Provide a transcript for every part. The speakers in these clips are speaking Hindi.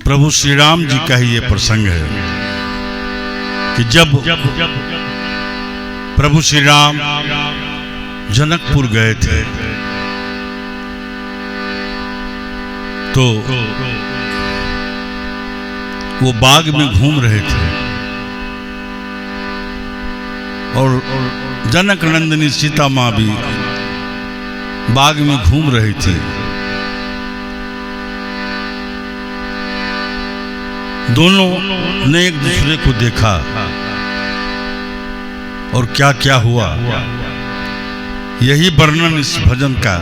प्रभु श्री राम जी का ही ये प्रसंग है कि जब प्रभु श्री राम जनकपुर गए थे तो वो बाग में घूम रहे थे और जनक नंदिनी सीता माँ भी बाग में घूम रही थी। दोनों ने एक दूसरे को देखा और क्या क्या हुआ, यही वर्णन इस भजन का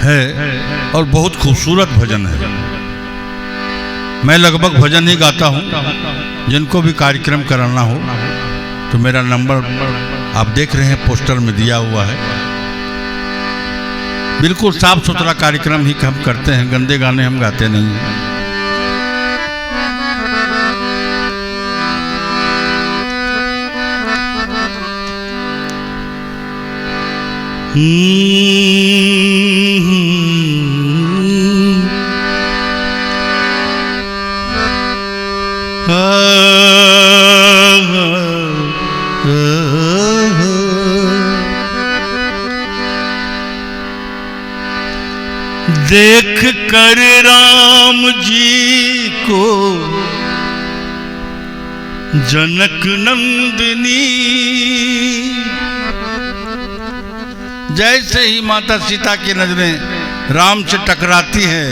है और बहुत खूबसूरत भजन है। मैं लगभग भजन ही गाता हूँ, जिनको भी कार्यक्रम कराना हो तो मेरा नंबर आप देख रहे हैं पोस्टर में दिया हुआ है। बिल्कुल साफ सुथरा कार्यक्रम ही हम करते हैं, गंदे गाने हम गाते नहीं हैं। देख कर राम जी को जनक नंदिनी, जैसे ही माता सीता की नजरें राम से टकराती है,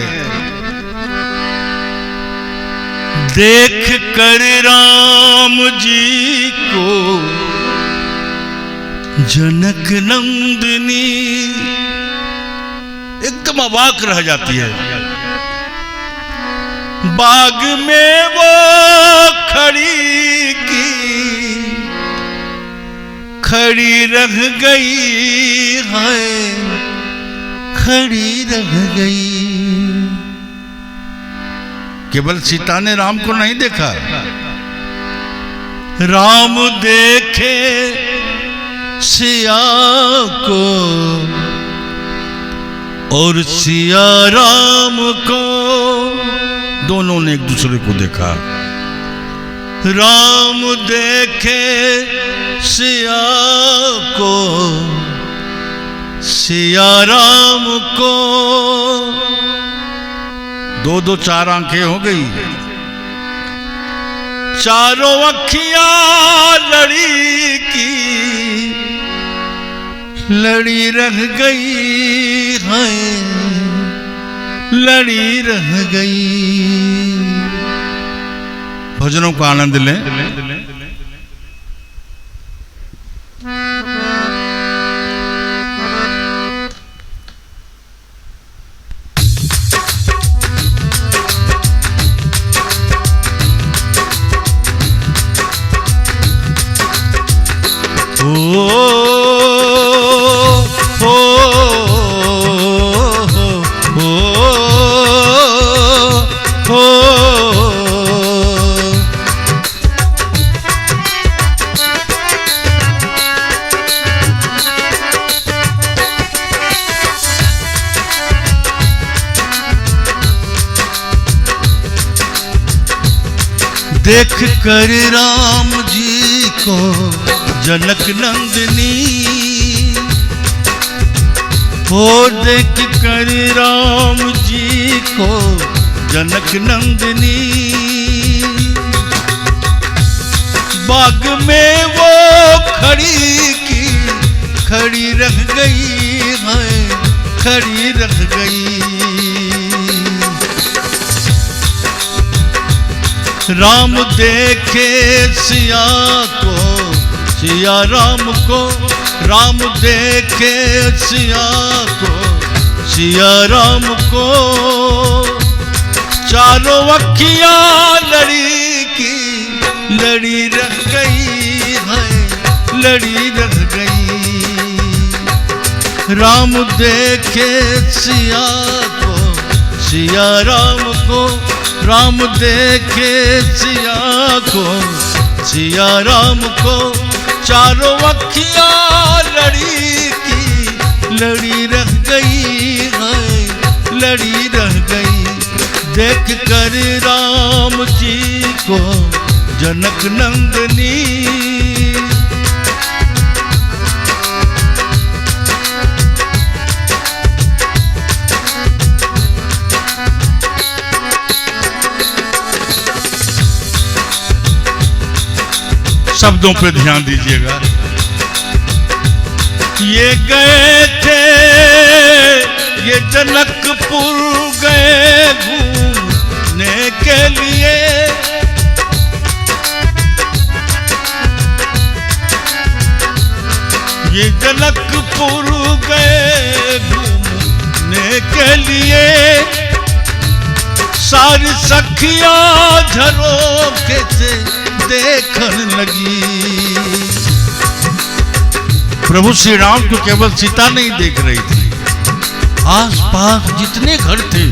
देख कर राम जी को जनक नंदिनी, एकदम अवाक रह जाती है। बाग में वो खड़ी की खड़ी रह गई है, खड़ी रह गई। केवल सीता ने राम को नहीं देखा, राम देखे सिया को और सिया राम को, दोनों ने एक दूसरे को देखा। राम देखे सिया को, सिया राम को, दो दो चार आंखें हो गई, चारों अखियां लड़ी की लड़ी रह गई है, लड़ी रह गई। भजनों का आनंद लें। देख कर राम जी को जनक नंदिनी, हो देख कर राम जी को जनक नंदिनी। बाग में वो खड़ी की खड़ी रह गई है, खड़ी रह गई। राम देखे सिया को, सिया राम को, राम देखे सिया को, सिया राम को, चारों अखियां लड़ी की लड़ी रह गई है, लड़ी रह गई। राम देखे सिया को, सिया राम को, राम देखे सिया को, सिया राम को, चारों अखियां लड़ी की लड़ी रह गई है, लड़ी रह गई। देख कर राम जी को जनक नंदनी। शब्दों पे ध्यान दीजिएगा। ये गए थे, ये जनकपुर गए घूमने के लिए। ये जनकपुर गए घूमने के लिए। सारी सखियां झरोखे से देखने लगी। प्रभु श्री राम तो केवल सीता नहीं देख रही थी, आसपास जितने घर थे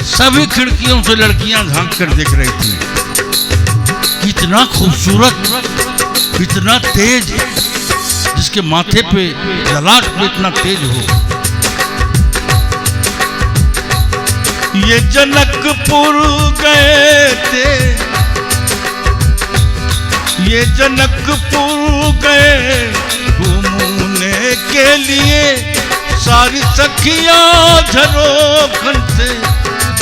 सभी खिड़कियों से लड़कियां झांक कर देख रही थी। कितना खूबसूरत, कितना तेज, जिसके माथे पे ललाट पे इतना तेज हो। ये जनकपुर गए थे, ये जनकपुर गए घूमने के लिए। सारी सखियां झरोखन से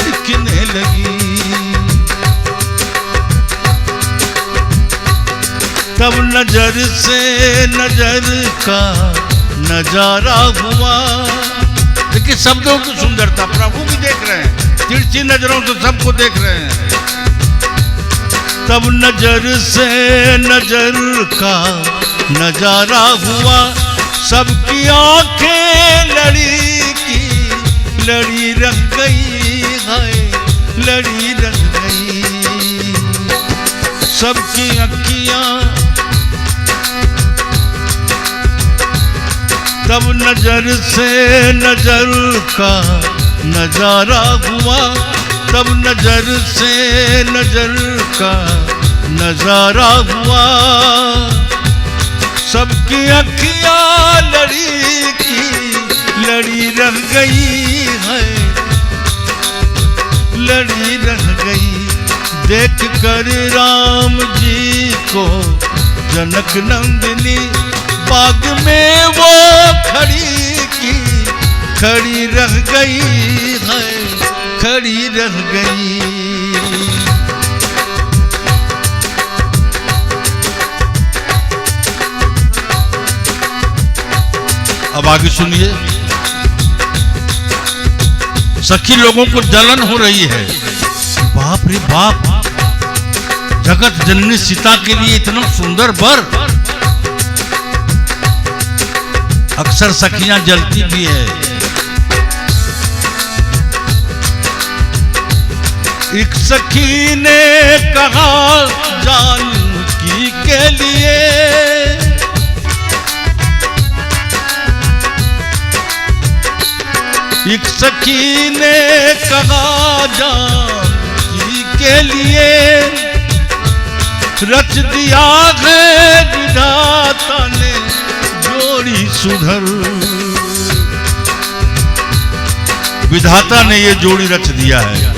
दिखने लगी। तब नजर से नजर का नजारा हुआ। देखिए शब्दों की सुंदरता, प्रभु भी देख रहे हैं, तिरछी नजरों से सबको देख रहे हैं। तब नजर से नजर का नजारा हुआ। सबकी आंखें लड़ी की लड़ी रह गई है, लड़ी रह गई। सबकी अखियां। तब नजर से नजर का नजारा हुआ। तब नजर से नजर का नजारा हुआ। सबकी अखियां लड़ी की लड़ी रह गई है, लड़ी रह गई। देख कर राम जी को जनक नंदिनी। बाग में वो खड़ी की खड़ी रह गई है, खड़ी रह गई। अब आगे सुनिए। सखी लोगों को जलन हो रही है। बाप रे बाप, जगत जननी सीता के लिए इतना सुंदर वर। अक्सर सखियां जलती भी है। एक सखी ने कहा जानकी के लिए। एक सखी ने कहा जानकी के लिए। रच दिया है विधाता ने जोड़ी सुधर। विधाता ने ये जोड़ी रच दिया है।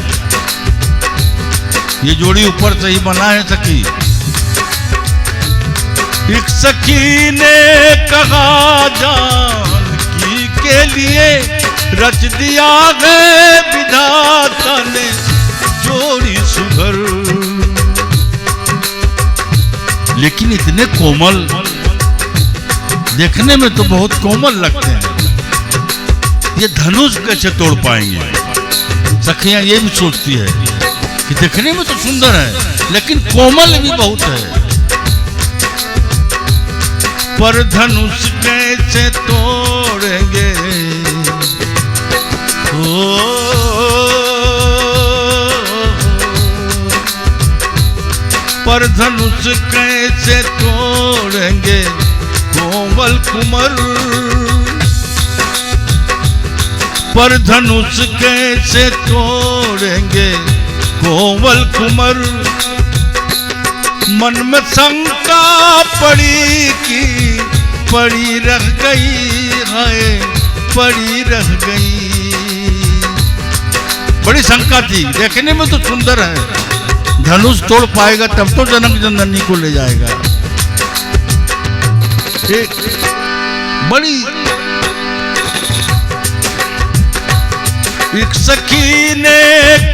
ये जोड़ी ऊपर से ही बना है सखी। एक सखी ने कहा जानकी के लिए। रच दिया है विधाता ने जोड़ी सुधर। लेकिन इतने कोमल, देखने में तो बहुत कोमल लगते हैं, ये धनुष कैसे तोड़ पाएंगे? सखियां ये भी सोचती है कि देखने में तो सुंदर है लेकिन कोमल भी बहुत है। पर धनुष कैसे तोड़ेंगे? पर धनुष कैसे तोड़ेंगे कोमल कुमर। पर धनुष कैसे तोड़ेंगे कोमल कुमर। मन में शंका पड़ी की पड़ी रह गई है, पड़ी रह गई। बड़ी शंका थी, देखने में तो सुंदर है, धनुष तोड़ पाएगा तब तो जनक नंदनी को ले जाएगा। एक बड़ी एक सखी ने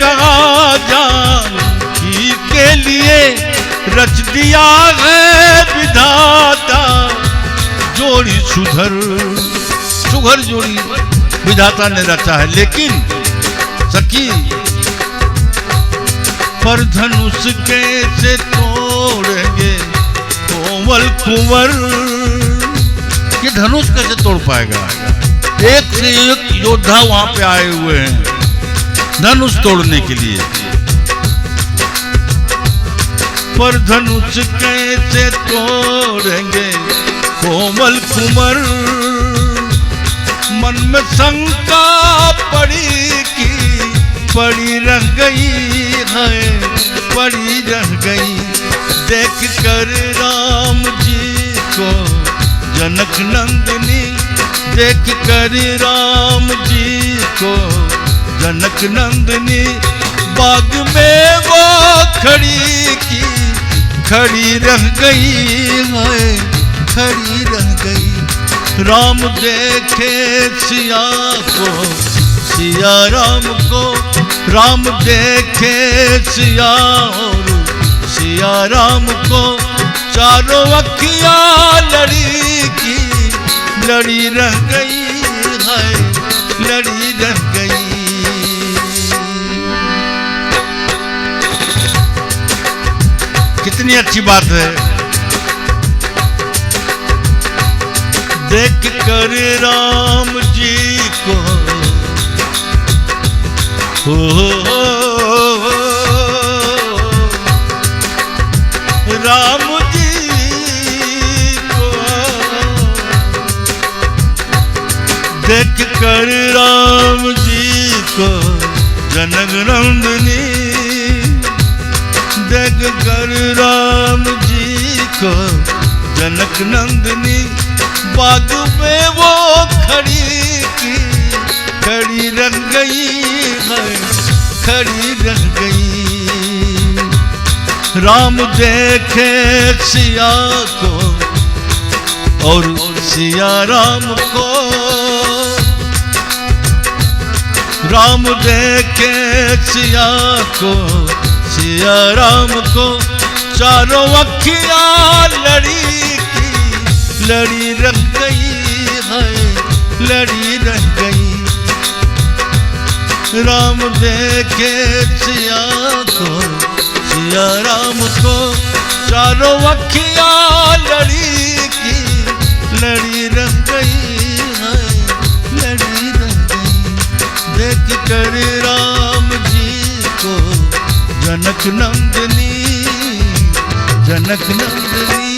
कहा जानकी के लिए रच दिया है विधाता जोड़ी, सुघर जोड़ी विधाता ने रचा है। लेकिन सखी पर धनुष कैसे तोड़ेंगे कोमल कुंवर, ये धनुष कैसे तोड़ पाएगा? एक से एक योद्धा वहां पे आए हुए हैं धनुष तोड़ने के लिए, पर धनुष कैसे तोड़ेंगे कोमल कुंवर। मन में शंका पड़ी रह गई है, पड़ी रह गई। देख कर राम जी को जनक नंदनी, देख कर राम जी को जनक नंदनी, बाग में वो खड़ी रह गई है, खड़ी रह गई। राम देखे सिया को, सिया राम को, राम देखे सिया और सिया राम को, चारों अखियां लड़ी रह गई है, लड़ी रह गई। कितनी अच्छी बात है। देख कर राम जी को, राम जी को, देख कर राम जी को जनक नंदनी, देख कर राम जी को जनक नंदनी, बाग में वो खड़ी रह गई है, खड़ी रह गई। राम देखे सिया को और सिया राम को, राम देखे सिया को, सिया राम को, चारों अखियां लड़ी रह गई है, लड़ी रह गई। राम देखे सिया को, सिया राम को, चारों अखियां लड़ी रह गई है, लड़ी रह गई। देख कर राम जी को जनक नंदनी, जनक नंदनी।